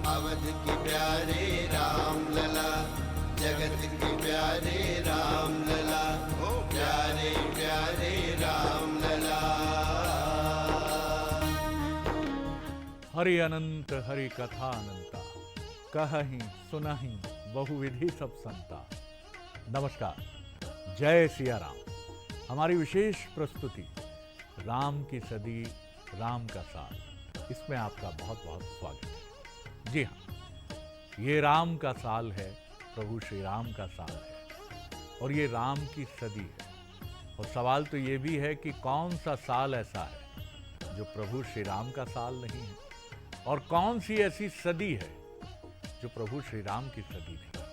अवध के प्यारे राम लला, जगत के प्यारे राम लला, प्यारे प्यारे राम लला। हरि अनंत हरि कथा अनंता, कहहीं सुनहीं बहुविधि सब संता। नमस्कार, जय सिया राम। हमारी विशेष प्रस्तुति राम की सदी राम का साल, इसमें आपका बहुत बहुत स्वागत है। जी हाँ, ये राम का साल है, प्रभु श्री राम का साल है और ये राम की सदी है। और सवाल तो ये भी है कि कौन सा साल ऐसा है जो प्रभु श्री राम का साल नहीं है, और कौन सी ऐसी सदी है जो प्रभु श्री राम की सदी नहीं है।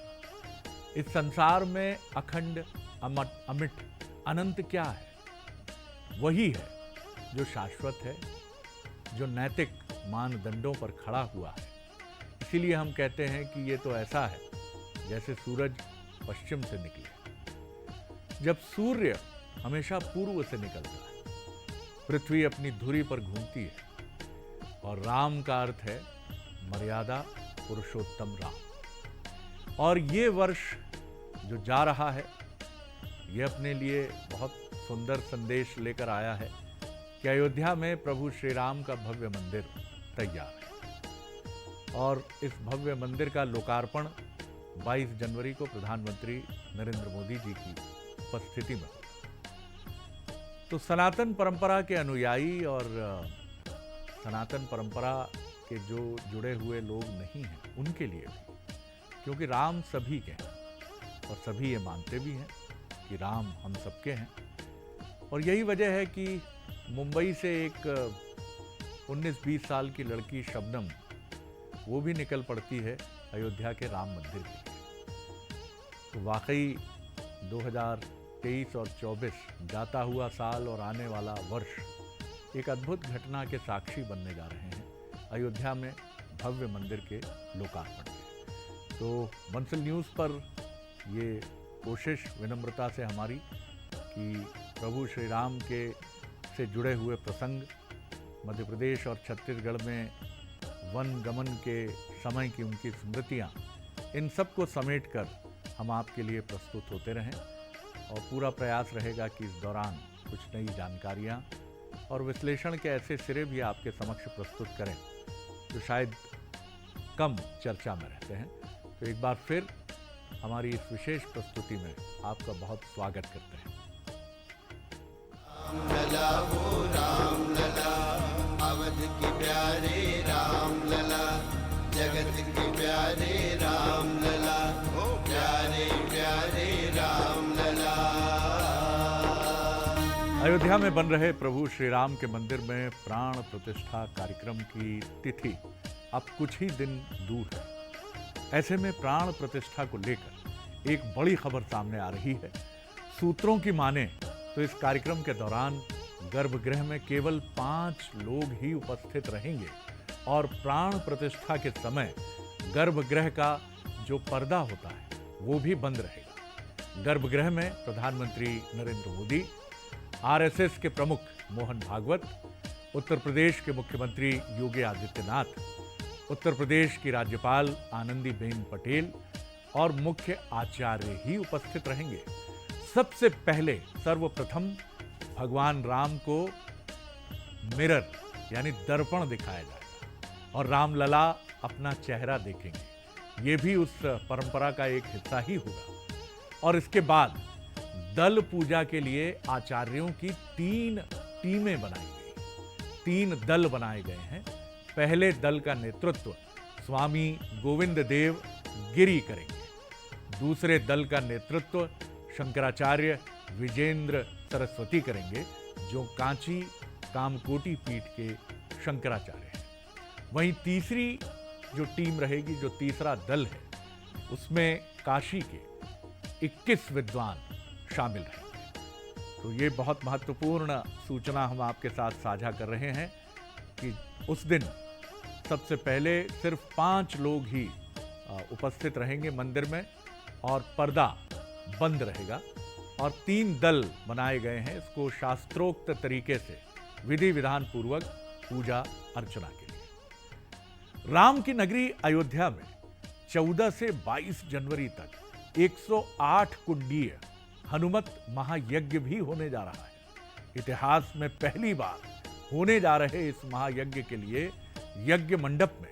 इस संसार में अखंड अमिट अनंत क्या है? वही है जो शाश्वत है, जो नैतिक मानदंडों पर खड़ा हुआ है। इसीलिए हम कहते हैं कि ये तो ऐसा है जैसे सूरज पश्चिम से निकले। जब सूर्य हमेशा पूर्व से निकलता है, पृथ्वी अपनी धुरी पर घूमती है, और राम का अर्थ है मर्यादा पुरुषोत्तम राम। और ये वर्ष जो जा रहा है, ये अपने लिए बहुत सुंदर संदेश लेकर आया है कि अयोध्या में प्रभु श्री राम का भव्य मंदिर तैयार है। और इस भव्य मंदिर का लोकार्पण 22 जनवरी को प्रधानमंत्री नरेंद्र मोदी जी की उपस्थिति में होगा। तो सनातन परंपरा के अनुयायी और सनातन परंपरा के जो जुड़े हुए लोग नहीं हैं, उनके लिए भी, क्योंकि राम सभी के हैं और सभी ये मानते भी हैं कि राम हम सबके हैं। और यही वजह है कि मुंबई से एक 19-20 साल की लड़की शबनम, वो भी निकल पड़ती है अयोध्या के राम मंदिर के लिए। तो वाकई 2023 और 24 जाता हुआ साल और आने वाला वर्ष एक अद्भुत घटना के साक्षी बनने जा रहे हैं अयोध्या में भव्य मंदिर के लोकार्पण में। तो बंसल न्यूज़ पर ये कोशिश विनम्रता से हमारी कि प्रभु श्री राम के से जुड़े हुए प्रसंग, मध्य प्रदेश और छत्तीसगढ़ में वन गमन के समय की उनकी स्मृतियाँ, इन सब को समेट कर हम आपके लिए प्रस्तुत होते रहें। और पूरा प्रयास रहेगा कि इस दौरान कुछ नई जानकारियाँ और विश्लेषण के ऐसे सिरे भी आपके समक्ष प्रस्तुत करें जो शायद कम चर्चा में रहते हैं। तो एक बार फिर हमारी इस विशेष प्रस्तुति में आपका बहुत स्वागत करते हैं। राम लला वो राम लला, अवध के प्यारे राम लला, जगत के प्यारे राम लला, प्यारे प्यारे राम लला। अयोध्या में बन रहे प्रभु श्री राम के मंदिर में प्राण प्रतिष्ठा कार्यक्रम की तिथि अब कुछ ही दिन दूर है। ऐसे में प्राण प्रतिष्ठा को लेकर एक बड़ी खबर सामने आ रही है। सूत्रों की माने तो इस कार्यक्रम के दौरान गर्भगृह में केवल 5 लोग ही उपस्थित रहेंगे, और प्राण प्रतिष्ठा के समय गर्भगृह का जो पर्दा होता है वो भी बंद रहेगा। गर्भगृह में प्रधानमंत्री नरेंद्र मोदी, आरएसएस के प्रमुख मोहन भागवत, उत्तर प्रदेश के मुख्यमंत्री योगी आदित्यनाथ, उत्तर प्रदेश की राज्यपाल आनंदीबेन पटेल और मुख्य आचार्य ही उपस्थित रहेंगे। सबसे पहले सर्वप्रथम भगवान राम को मिरर यानी दर्पण दिखाया जाएगा और रामलला अपना चेहरा देखेंगे। ये भी उस परंपरा का एक हिस्सा ही होगा। और इसके बाद दल पूजा के लिए आचार्यों की 3 टीमें बनाई गई। 3 दल बनाए गए हैं। पहले दल का नेतृत्व स्वामी गोविंद देव गिरी करेंगे। दूसरे दल का नेतृत्व शंकराचार्य विजेंद्र सरस्वती करेंगे, जो कांची कामकोटी पीठ के शंकराचार्य हैं। वहीं तीसरी जो टीम रहेगी, जो तीसरा दल है, उसमें काशी के 21 विद्वान शामिल रहेंगे। तो ये बहुत महत्वपूर्ण सूचना हम आपके साथ साझा कर रहे हैं कि उस दिन सबसे पहले सिर्फ 5 लोग ही उपस्थित रहेंगे मंदिर में, और पर्दा बंद रहेगा। और 3 दल बनाए गए हैं इसको शास्त्रोक्त तरीके से विधि विधान पूर्वक पूजा अर्चना के लिए। राम की नगरी अयोध्या में 14 से 22 जनवरी तक 108 कुंडीय हनुमत महायज्ञ भी होने जा रहा है। इतिहास में पहली बार होने जा रहे इस महायज्ञ के लिए यज्ञ मंडप में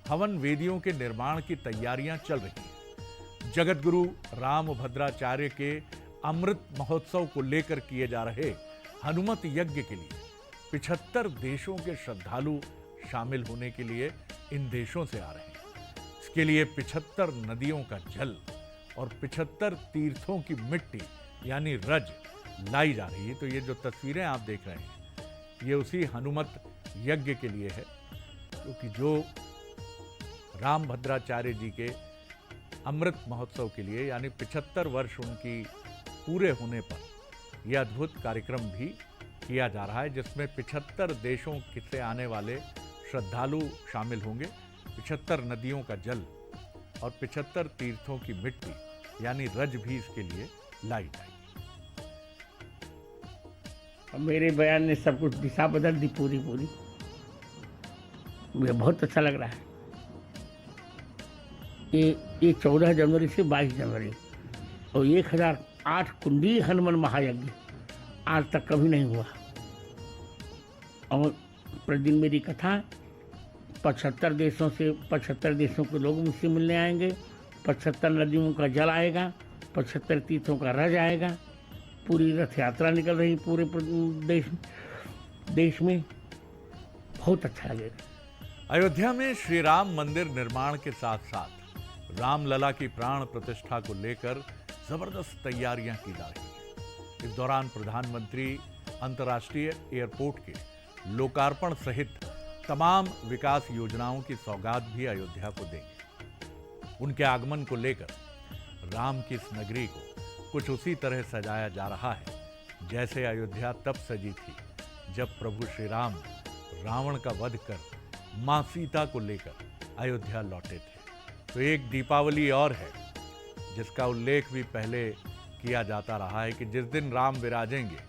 हवन वेदियों के निर्माण की तैयारियां चल रही हैं। जगतगुरु रामभद्राचार्य के अमृत महोत्सव को लेकर किए जा रहे हनुमत यज्ञ के लिए 75 देशों के श्रद्धालु शामिल होने के लिए इन देशों से आ रहे हैं। इसके लिए 75 नदियों का जल और 75 तीर्थों की मिट्टी यानी रज लाई जा रही है। तो ये जो तस्वीरें आप देख रहे हैं ये उसी हनुमत यज्ञ के लिए है, क्योंकि जो रामभद्राचार्य जी के अमृत महोत्सव के लिए यानी 75 वर्ष उनकी पूरे होने पर यह अद्भुत कार्यक्रम भी किया जा रहा है, जिसमें 75 देशों से आने वाले श्रद्धालु शामिल होंगे। 75 नदियों का जल और 75 तीर्थों की मिट्टी यानी रज भी इसके लिए लाई जाएगी। मेरे बयान ने सब कुछ दिशा बदल दी पूरी। मुझे बहुत अच्छा लग रहा है। ये 14 जनवरी से 22 जनवरी और 1008 कुंडी हनुमान महायज्ञ आज तक कभी नहीं हुआ। और प्रतिदिन मेरी कथा 75 देशों के लोग मुझसे मिलने आएंगे। 75 नदियों का जल आएगा, 75 तीर्थों का रज आएगा। पूरी रथ यात्रा निकल रही पूरे देश में। बहुत अच्छा लगेगा। अयोध्या में श्री राम मंदिर निर्माण के साथ साथ रामलला की प्राण प्रतिष्ठा को लेकर जबरदस्त तैयारियां की जा रही हैं। इस दौरान प्रधानमंत्री अंतर्राष्ट्रीय एयरपोर्ट के लोकार्पण सहित तमाम विकास योजनाओं की सौगात भी अयोध्या को देंगे। उनके आगमन को लेकर राम की इस नगरी को कुछ उसी तरह सजाया जा रहा है जैसे अयोध्या तब सजी थी जब प्रभु श्री राम रावण का वध कर मां सीता को लेकर अयोध्या लौटे थे। तो एक दीपावली और है जिसका उल्लेख भी पहले किया जाता रहा है कि जिस दिन राम विराजेंगे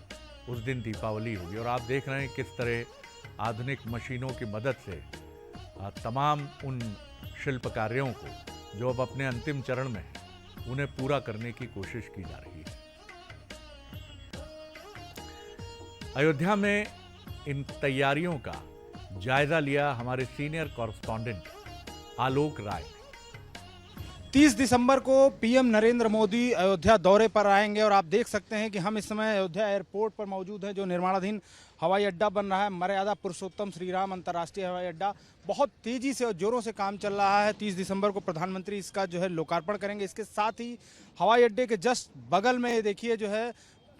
उस दिन दीपावली होगी। और आप देख रहे हैं किस तरह आधुनिक मशीनों की मदद से तमाम उन शिल्प कार्यों को जो अब अपने अंतिम चरण में है उन्हें पूरा करने की कोशिश की जा रही है। अयोध्या में इन तैयारियों का जायजा लिया हमारे सीनियर कॉरेस्पॉन्डेंट आलोक राय। 30 दिसंबर को पीएम नरेंद्र मोदी अयोध्या दौरे पर आएंगे और आप देख सकते हैं कि हम इस समय अयोध्या एयरपोर्ट पर मौजूद हैं, जो निर्माणाधीन हवाई अड्डा बन रहा है। मर्यादा पुरुषोत्तम श्री राम अंतर्राष्ट्रीय हवाई अड्डा बहुत तेजी से और जोरों से काम चल रहा है। 30 दिसंबर को प्रधानमंत्री इसका जो है लोकार्पण करेंगे। इसके साथ ही हवाई अड्डे के जस्ट बगल में देखिए जो है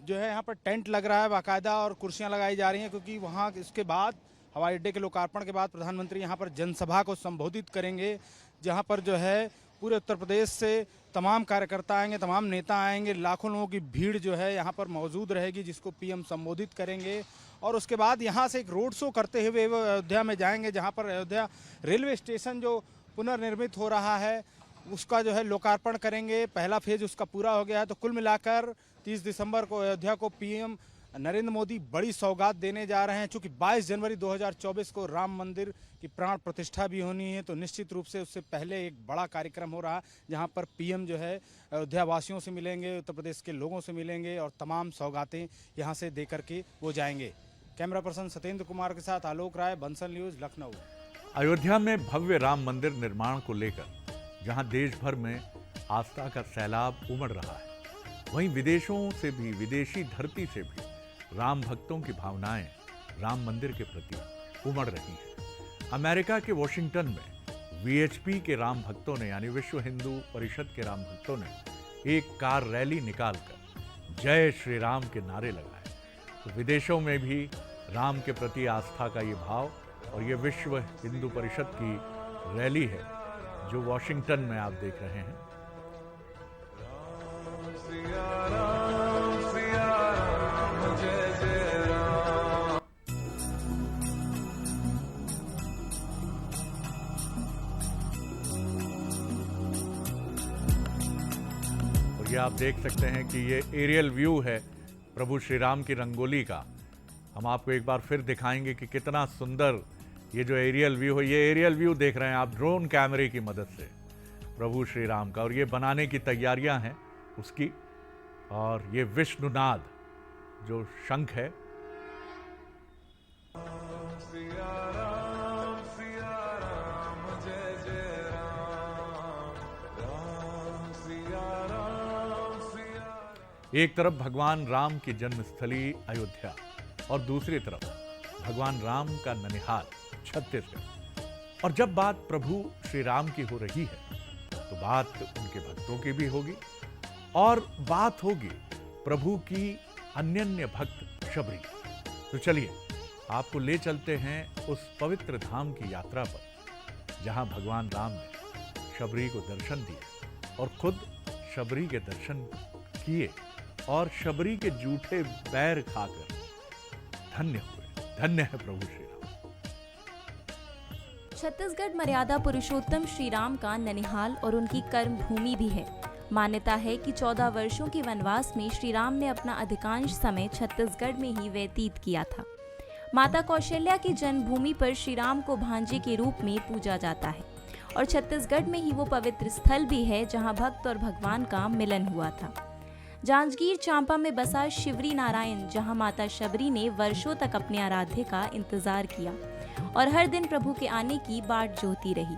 यहाँ पर टेंट लग रहा है बाकायदा और कुर्सियाँ लगाई जा रही हैं, क्योंकि वहाँ इसके बाद हवाई अड्डे के लोकार्पण के बाद प्रधानमंत्री यहाँ पर जनसभा को संबोधित करेंगे, जहाँ पर जो है पूरे उत्तर प्रदेश से तमाम कार्यकर्ता आएंगे, तमाम नेता आएंगे। लाखों लोगों की भीड़ जो है यहाँ पर मौजूद रहेगी, जिसको पीएम संबोधित करेंगे। और उसके बाद यहाँ से एक रोड शो करते हुए वो अयोध्या में जाएंगे, जहाँ पर अयोध्या रेलवे स्टेशन जो पुनर्निर्मित हो रहा है उसका जो है लोकार्पण करेंगे। पहला फेज उसका पूरा हो गया है। तो कुल मिलाकर 30 दिसंबर को अयोध्या को पीएम नरेंद्र मोदी बड़ी सौगात देने जा रहे हैं। चूंकि 22 जनवरी 2024 को राम मंदिर की प्राण प्रतिष्ठा भी होनी है, तो निश्चित रूप से उससे पहले एक बड़ा कार्यक्रम हो रहा है जहां पर पीएम जो है अयोध्या वासियों से मिलेंगे, उत्तर प्रदेश के लोगों से मिलेंगे और तमाम सौगातें यहां से दे करके वो जाएंगे। कैमरा पर्सन सत्येंद्र कुमार के साथ आलोक राय, बंसल न्यूज, लखनऊ। अयोध्या में भव्य राम मंदिर निर्माण को लेकर जहां देश भर में आस्था का सैलाब उमड़ रहा है, वहीं विदेशों से भी, विदेशी धरती से भी राम भक्तों की भावनाएं राम मंदिर के प्रति उमड़ रही हैं। अमेरिका के वॉशिंगटन में वीएचपी के राम भक्तों ने यानी विश्व हिंदू परिषद के राम भक्तों ने एक कार रैली निकालकर जय श्री राम के नारे लगाए। तो विदेशों में भी राम के प्रति आस्था का ये भाव, और ये विश्व हिंदू परिषद की रैली है जो वॉशिंगटन में आप देख रहे हैं। और ये आप देख सकते हैं कि ये एरियल व्यू है प्रभु श्री राम की रंगोली का। हम आपको एक बार फिर दिखाएंगे कि कितना सुंदर ये जो एरियल व्यू है, ये एरियल व्यू देख रहे हैं आप ड्रोन कैमरे की मदद से प्रभु श्री राम का, और ये बनाने की तैयारियां हैं उसकी। और ये विष्णुनाद जो शंख है, एक तरफ भगवान राम की जन्मस्थली अयोध्या और दूसरी तरफ भगवान राम का ननिहाल छत्तीसगढ़। और जब बात प्रभु श्री राम की हो रही है तो बात उनके भक्तों की भी होगी, और बात होगी प्रभु की अन्य भक्त शबरी। तो चलिए आपको ले चलते हैं उस पवित्र धाम की यात्रा पर जहां भगवान राम ने शबरी को दर्शन दिए और खुद शबरी के दर्शन किए और शबरी के जूठे पैर खाकर धन्य हुए। धन्य है प्रभु श्री राम। छत्तीसगढ़ मर्यादा पुरुषोत्तम श्री राम का ननिहाल और उनकी कर्म भूमि भी है। मान्यता है कि 14 वर्षों के वनवास में श्री राम ने अपना अधिकांश समय छत्तीसगढ़ में ही व्यतीत किया था। माता कौशल्या की जन्मभूमि पर श्री राम को भांजे के रूप में पूजा जाता है और छत्तीसगढ़ में ही वो पवित्र स्थल भी है जहां भक्त और भगवान का मिलन हुआ था। जांजगीर चांपा में बसा शिवरी नारायण, जहां माता शबरी ने वर्षों तक अपने आराध्य का इंतजार किया और हर दिन प्रभु के आने की बाट जोहती रही।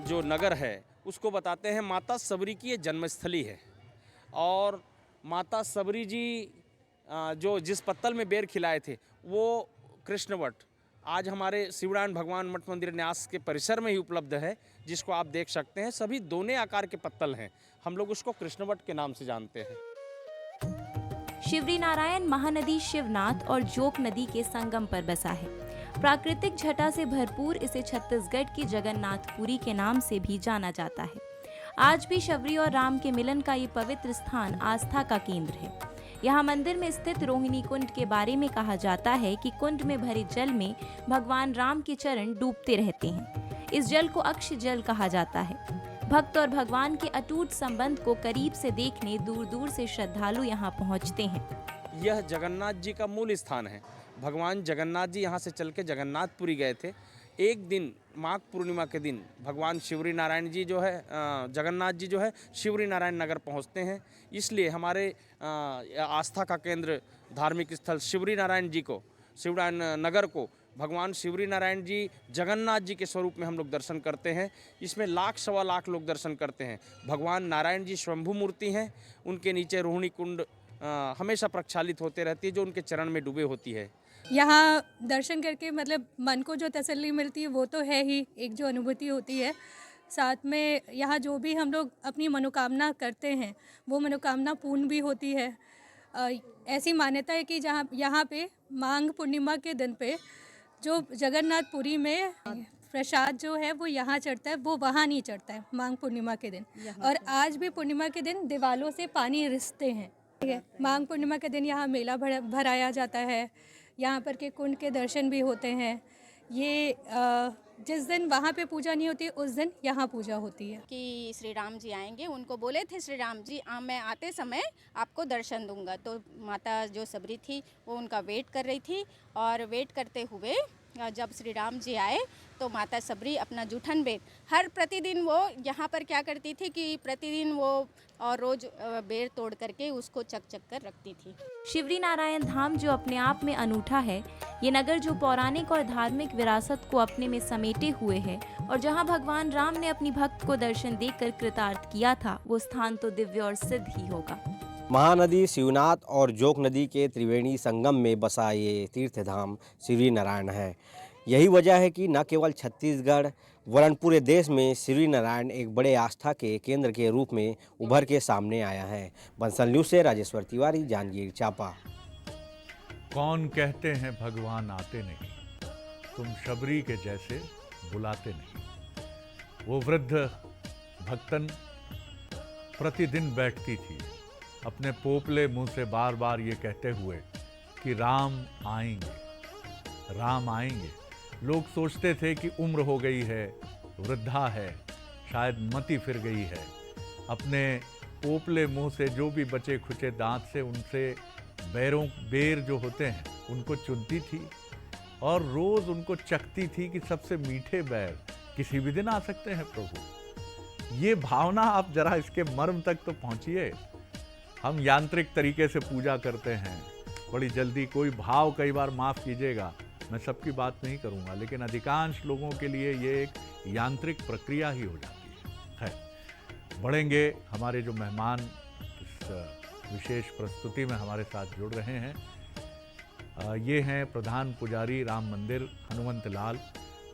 जो नगर है उसको बताते हैं माता शबरी की ये जन्मस्थली है। और माता शबरी जी जो जिस पत्तल में बेर खिलाए थे वो कृष्णवट आज हमारे शिवरायण भगवान मठ मंदिर न्यास के परिसर में ही उपलब्ध है, जिसको आप देख सकते हैं। सभी दोने आकार के पत्तल हैं, हम लोग उसको कृष्णवट के नाम से जानते हैं। शिवरी नारायण महानदी शिवनाथ और जोक नदी के संगम पर बसा है। प्राकृतिक छटा से भरपूर इसे छत्तीसगढ़ की जगन्नाथपुरी के नाम से भी जाना जाता है। आज भी शबरी और राम के मिलन का ये पवित्र स्थान आस्था का केंद्र है। यहाँ मंदिर में स्थित रोहिणी कुंड के बारे में कहा जाता है कि कुंड में भरे जल में भगवान राम के चरण डूबते रहते हैं। इस जल को अक्ष जल कहा जाता है। भक्त और भगवान के अटूट संबंध को करीब से देखने दूर दूर से श्रद्धालु यहाँ पहुँचते हैं। यह जगन्नाथ जी का मूल स्थान है। भगवान जगन्नाथ जी यहाँ से चल के जगन्नाथपुरी गए थे। एक दिन माघ पूर्णिमा के दिन भगवान शिवरी नारायण जी जो है जगन्नाथ जी जो है शिवरी नारायण नगर पहुँचते हैं। इसलिए हमारे आस्था का केंद्र धार्मिक स्थल शिवरी नारायण जी को, शिवरायण नगर को भगवान शिवरी नारायण जी जगन्नाथ जी के स्वरूप में हम लोग दर्शन करते हैं। इसमें लाख सवा लाख लोग दर्शन करते हैं। भगवान नारायण जी स्वयंभू मूर्ति हैं। उनके नीचे रोहिणी कुंड हमेशा प्रक्षालित होते रहती है जो उनके चरण में डूबे होती है। यहाँ दर्शन करके मतलब मन को जो तसल्ली मिलती है वो तो है ही, एक जो अनुभूति होती है। साथ में यहाँ जो भी हम लोग अपनी मनोकामना करते हैं वो मनोकामना पूर्ण भी होती है। ऐसी मान्यता है कि जहाँ यहाँ पे माघ पूर्णिमा के दिन पे जो जगन्नाथपुरी में प्रसाद जो है वो यहाँ चढ़ता है, वो वहाँ नहीं चढ़ता है माघ पूर्णिमा के दिन। और आज भी पूर्णिमा के दिन दीवालों से पानी रिसते हैं। ठीक है, माघ पूर्णिमा के दिन यहाँ मेला भराया जाता है। यहाँ पर के कुंड के दर्शन भी होते हैं। ये जिस दिन वहाँ पे पूजा नहीं होती उस दिन यहाँ पूजा होती है। कि श्री राम जी आएंगे, उनको बोले थे श्री राम जी मैं आते समय आपको दर्शन दूंगा। तो माता जो शबरी थी वो उनका वेट कर रही थी और वेट करते हुए जब श्री राम जी आए तो माता शबरी अपना जूठन बेर हर प्रतिदिन वो यहाँ पर क्या करती थी कि प्रतिदिन वो और रोज बेर तोड़ करके उसको चक चक कर रखती थी। शिवरी नारायण धाम जो अपने आप में अनूठा है, ये नगर जो पौराणिक और धार्मिक विरासत को अपने में समेटे हुए है और जहाँ भगवान राम ने अपनी भक्त को दर्शन देकर कृतार्थ किया था, वो स्थान तो दिव्य और सिद्ध ही होगा। महानदी शिवनाथ और जोक नदी के त्रिवेणी संगम में बसा ये तीर्थधाम शिवरी नारायण है। यही वजह है कि न केवल छत्तीसगढ़ वरन पूरे देश में शिवरी नारायण एक बड़े आस्था के केंद्र के रूप में उभर के सामने आया है। बंसल न्यूज़ से राजेश्वर तिवारी, जांजगीर चांपा। कौन कहते हैं भगवान आते नहीं, तुम शबरी के जैसे बुलाते नहीं। वो वृद्ध भक्तन प्रतिदिन बैठती थी अपने पोपले मुंह से बार बार ये कहते हुए कि राम आएंगे, राम आएंगे। लोग सोचते थे कि उम्र हो गई है, वृद्धा है, शायद मति फिर गई है। अपने पोपले मुंह से जो भी बचे खुचे दांत से उनसे बेर जो होते हैं उनको चुनती थी और रोज उनको चखती थी कि सबसे मीठे बैर किसी भी दिन आ सकते हैं प्रभु। ये भावना आप जरा इसके मर्म तक तो पहुंचिए। हम यांत्रिक तरीके से पूजा करते हैं, बड़ी जल्दी, कोई भाव, कई बार माफ कीजिएगा मैं सबकी बात नहीं करूंगा, लेकिन अधिकांश लोगों के लिए ये एक यांत्रिक प्रक्रिया ही हो जाती है। बढ़ेंगे हमारे जो मेहमान इस विशेष प्रस्तुति में हमारे साथ जुड़ रहे हैं, ये हैं प्रधान पुजारी राम मंदिर हनुमंत लाल।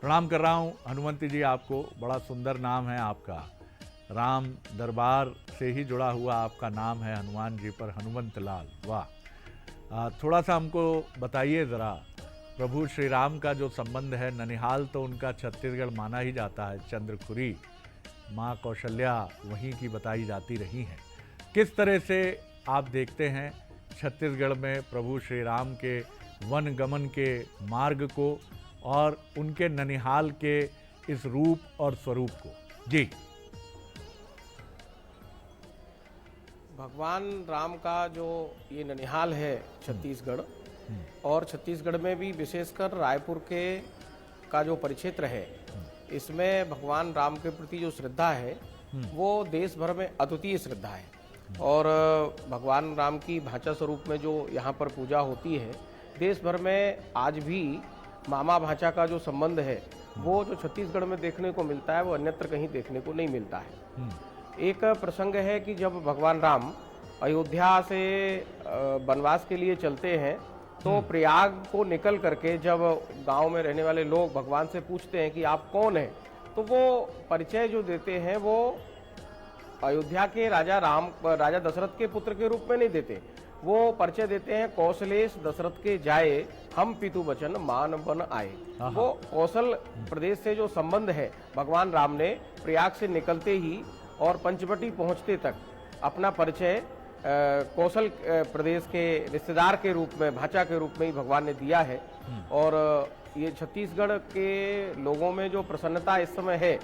प्रणाम कर रहा हूँ हनुमंत जी आपको, बड़ा सुंदर नाम है आपका, राम दरबार से ही जुड़ा हुआ आपका नाम है हनुमान जी पर, हनुमंत लाल, वाह। थोड़ा सा हमको बताइए ज़रा, प्रभु श्री राम का जो संबंध है, ननिहाल तो उनका छत्तीसगढ़ माना ही जाता है, चंद्रखुरी माँ कौशल्या वहीं की बताई जाती रही हैं। किस तरह से आप देखते हैं छत्तीसगढ़ में प्रभु श्री राम के वन गमन के मार्ग को और उनके ननिहाल के इस रूप और स्वरूप को? जी। भगवान राम का जो ये ननिहाल है छत्तीसगढ़, और छत्तीसगढ़ में भी विशेषकर रायपुर के का जो परिक्षेत्र है, इसमें भगवान राम के प्रति जो श्रद्धा है वो देश भर में अद्वितीय श्रद्धा है। और भगवान राम की भाषा स्वरूप में जो यहाँ पर पूजा होती है, देश भर में आज भी मामा भाषा का जो संबंध है वो जो छत्तीसगढ़ में देखने को मिलता है वो अन्यत्र कहीं देखने को नहीं मिलता है। एक प्रसंग है कि जब भगवान राम अयोध्या से वनवास के लिए चलते हैं तो प्रयाग को निकल करके जब गांव में रहने वाले लोग भगवान से पूछते हैं कि आप कौन हैं, तो वो परिचय जो देते हैं वो अयोध्या के राजा दशरथ के पुत्र के रूप में नहीं देते, वो परिचय देते हैं कौशलेश दशरथ के जाए हम पितु वचन मान बन आए। वो कौशल प्रदेश से जो संबंध है, भगवान राम ने प्रयाग से निकलते ही और पंचवटी पहुंचते तक अपना परिचय कौशल प्रदेश के रिश्तेदार के रूप में, भाषा के रूप में ही भगवान ने दिया है। और ये छत्तीसगढ़ के लोगों में जो प्रसन्नता इस समय है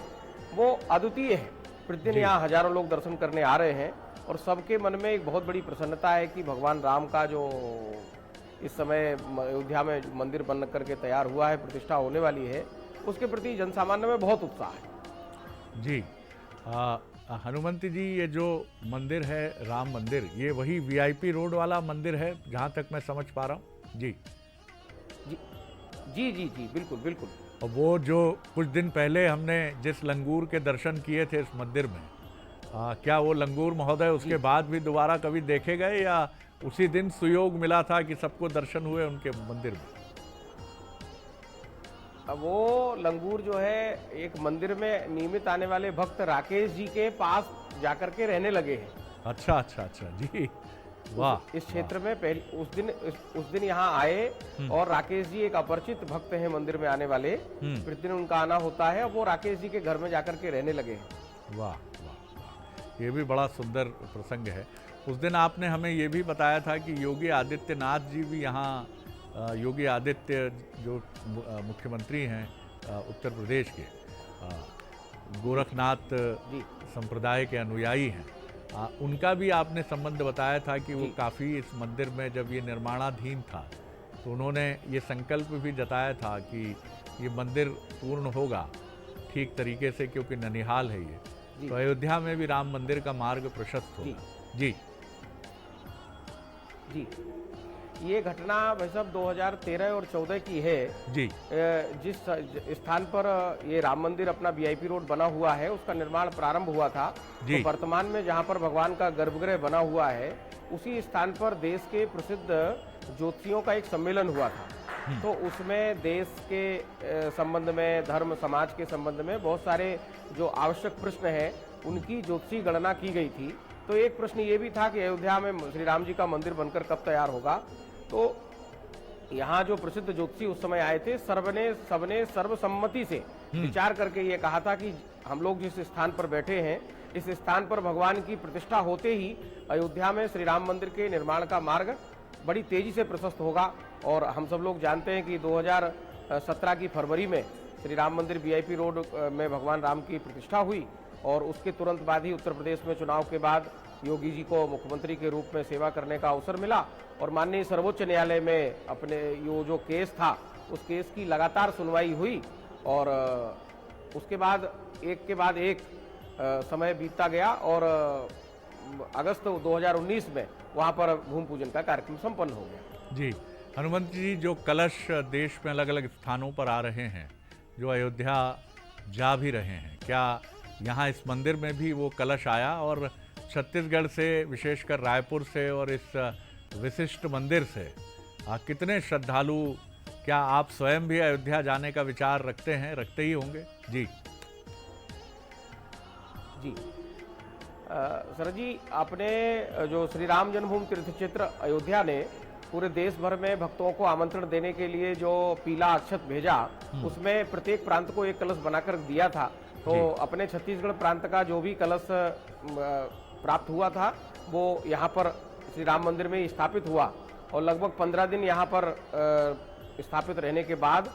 वो अद्वितीय है। प्रतिदिन यहाँ हजारों लोग दर्शन करने आ रहे हैं और सबके मन में एक बहुत बड़ी प्रसन्नता है कि भगवान राम का जो इस समय अयोध्या में मंदिर बन करके तैयार हुआ है, प्रतिष्ठा होने वाली है, उसके प्रति जनसामान्य में बहुत उत्साह है। जी। हनुमंत जी, ये जो मंदिर है राम मंदिर, ये वही वीआईपी रोड वाला मंदिर है जहाँ तक मैं समझ पा रहा हूँ? जी जी जी जी जी बिल्कुल बिल्कुल। और वो जो कुछ दिन पहले हमने जिस लंगूर के दर्शन किए थे इस मंदिर में, क्या वो लंगूर महोदय उसके बाद भी दोबारा कभी देखे गए या उसी दिन सुयोग मिला था कि सबको दर्शन हुए उनके मंदिर में? वो लंगूर जो है एक मंदिर में नियमित आने वाले भक्त राकेश जी के पास जाकर के रहने लगे हैं। अच्छा अच्छा अच्छा, जी वाह। इस क्षेत्र में पहले उस दिन यहाँ आए और राकेश जी एक अपरिचित भक्त हैं मंदिर में आने वाले, प्रतिदिन उनका आना होता है, वो राकेश जी के घर में जाकर के रहने लगे हैं। वाह वाह, ये भी बड़ा सुंदर प्रसंग है। उस दिन आपने हमें ये भी बताया था कि योगी आदित्यनाथ जी भी यहाँ, योगी आदित्य जो मुख्यमंत्री हैं उत्तर प्रदेश के, गोरखनाथ संप्रदाय के अनुयायी हैं, उनका भी आपने संबंध बताया था कि वो काफ़ी इस मंदिर में जब ये निर्माणाधीन था तो उन्होंने ये संकल्प भी जताया था कि ये मंदिर पूर्ण होगा ठीक तरीके से, क्योंकि ननिहाल है ये, तो अयोध्या में भी राम मंदिर का मार्ग प्रशस्त होगा। जी जी। ये घटना भाई साहब 2013 और 14 की है जी। जिस स्थान पर ये राम मंदिर अपना वीआईपी रोड बना हुआ है उसका निर्माण प्रारंभ हुआ था, तो वर्तमान में जहाँ पर भगवान का गर्भगृह बना हुआ है उसी स्थान पर देश के प्रसिद्ध ज्योतिषियों का एक सम्मेलन हुआ था। तो उसमें देश के संबंध में, धर्म समाज के संबंध में बहुत सारे जो आवश्यक प्रश्न हैं उनकी ज्योतिषी गणना की गई थी। तो एक प्रश्न ये भी था कि अयोध्या में श्री राम जी का मंदिर बनकर कब तैयार होगा। तो यहाँ जो प्रसिद्ध ज्योतिषी उस समय आए थे, सबने सर्वसम्मति से विचार करके ये कहा था कि हम लोग जिस स्थान पर बैठे हैं इस स्थान पर भगवान की प्रतिष्ठा होते ही अयोध्या में श्री राम मंदिर के निर्माण का मार्ग बड़ी तेजी से प्रशस्त होगा। और हम सब लोग जानते हैं कि 2017 की फरवरी में श्री राम मंदिर वीआईपी रोड में भगवान राम की प्रतिष्ठा हुई और उसके तुरंत बाद ही उत्तर प्रदेश में चुनाव के बाद योगी जी को मुख्यमंत्री के रूप में सेवा करने का अवसर मिला और माननीय सर्वोच्च न्यायालय में अपने जो केस था उस केस की लगातार सुनवाई हुई और उसके बाद एक समय बीतता गया और अगस्त 2019 में वहाँ पर भूमि पूजन का कार्यक्रम संपन्न हो गया। जी हनुमंत जी, जो कलश देश में अलग अलग स्थानों पर आ रहे हैं, जो अयोध्या जा भी रहे हैं, क्या यहाँ इस मंदिर में भी वो कलश आया? और छत्तीसगढ़ से, विशेषकर रायपुर से और इस विशिष्ट मंदिर से कितने श्रद्धालु, क्या आप स्वयं भी अयोध्या जाने का विचार रखते हैं? रखते ही होंगे। जी जी सर जी, आपने जो श्री राम जन्मभूमि तीर्थ क्षेत्र अयोध्या ने पूरे देश भर में भक्तों को आमंत्रण देने के लिए जो पीला अक्षत भेजा, उसमें प्रत्येक प्रांत को एक कलश बनाकर दिया था। तो अपने छत्तीसगढ़ प्रांत का जो भी कलश प्राप्त हुआ था वो यहाँ पर श्री राम मंदिर में स्थापित हुआ और लगभग 15 दिन यहाँ पर स्थापित रहने के बाद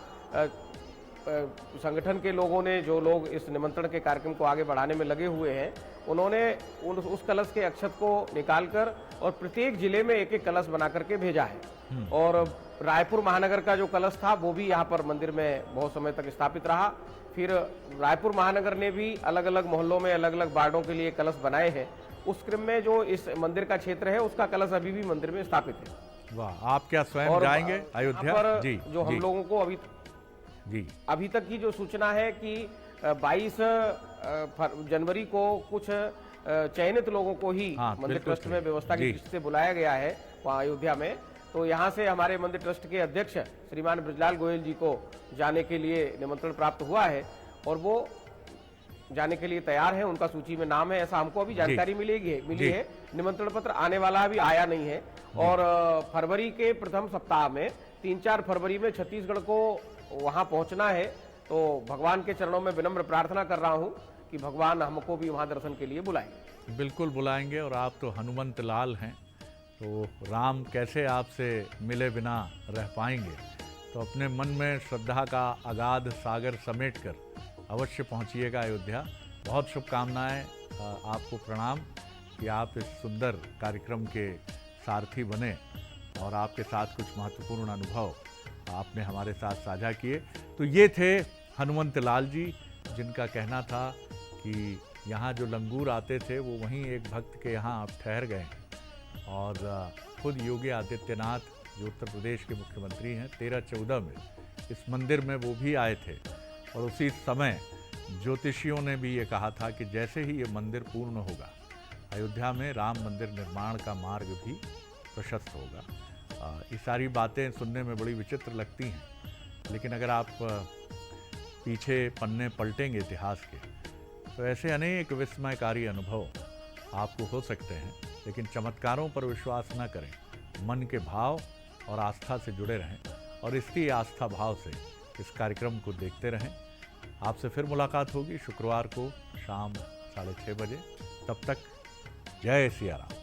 संगठन के लोगों ने, जो लोग इस निमंत्रण के कार्यक्रम को आगे बढ़ाने में लगे हुए हैं, उन्होंने उस कलश के अक्षत को निकालकर और प्रत्येक जिले में एक एक कलश बना करके भेजा है। और रायपुर महानगर का जो कलश था वो भी यहाँ पर मंदिर में बहुत समय तक स्थापित रहा। फिर रायपुर महानगर ने भी अलग अलग मोहल्लों में अलग अलग वार्डों के लिए कलश बनाए हैं। उस क्रम में जो इस मंदिर का क्षेत्र है उसका कलश अभी भी मंदिर में स्थापित है। वाह, आप क्या स्वयं जाएंगे अयोध्या? जी, जो हम लोगों को अभी तक की जो सूचना है कि 22 जनवरी को कुछ चयनित लोगों को ही मंदिर ट्रस्ट में व्यवस्था की दृष्टि से बुलाया गया है वहाँ अयोध्या में। तो यहाँ से हमारे मंदिर ट्रस्ट के अध्यक्ष श्रीमान ब्रजलाल गोयल जी को जाने के लिए निमंत्रण प्राप्त हुआ है और वो जाने के लिए तैयार है। उनका सूची में नाम है, ऐसा हमको अभी जानकारी मिली है। निमंत्रण पत्र आने वाला अभी आया नहीं है और फरवरी के प्रथम सप्ताह में 3-4 फरवरी में छत्तीसगढ़ को वहां पहुंचना है। तो भगवान के चरणों में विनम्र प्रार्थना कर रहा हूं कि भगवान हमको भी वहां दर्शन के लिए बुलाएंगे। बिल्कुल बुलाएंगे। और आप तो हनुमंत लाल हैं, तो राम कैसे आपसे मिले बिना रह पाएंगे? तो अपने मन में श्रद्धा का अगाध सागर समेटकर अवश्य पहुंचिएगा अयोध्या। बहुत शुभकामनाएं, आपको प्रणाम कि आप इस सुंदर कार्यक्रम के सारथी बने और आपके साथ कुछ महत्वपूर्ण अनुभव आपने हमारे साथ साझा किए। तो ये थे हनुमंत लाल जी, जिनका कहना था कि यहाँ जो लंगूर आते थे वो वहीं एक भक्त के यहाँ आप ठहर गए। और खुद योगी आदित्यनाथ, जो उत्तर प्रदेश के मुख्यमंत्री हैं, 13-14 में इस मंदिर में वो भी आए थे। और उसी समय ज्योतिषियों ने भी ये कहा था कि जैसे ही ये मंदिर पूर्ण होगा, अयोध्या में राम मंदिर निर्माण का मार्ग भी प्रशस्त होगा। ये सारी बातें सुनने में बड़ी विचित्र लगती हैं, लेकिन अगर आप पीछे पन्ने पलटेंगे इतिहास के, तो ऐसे अनेक विस्मयकारी अनुभव आपको हो सकते हैं। लेकिन चमत्कारों पर विश्वास न करें, मन के भाव और आस्था से जुड़े रहें और इसी आस्था भाव से इस कार्यक्रम को देखते रहें। आपसे फिर मुलाकात होगी शुक्रवार को शाम 6:30 बजे। तब तक जय सिया राम।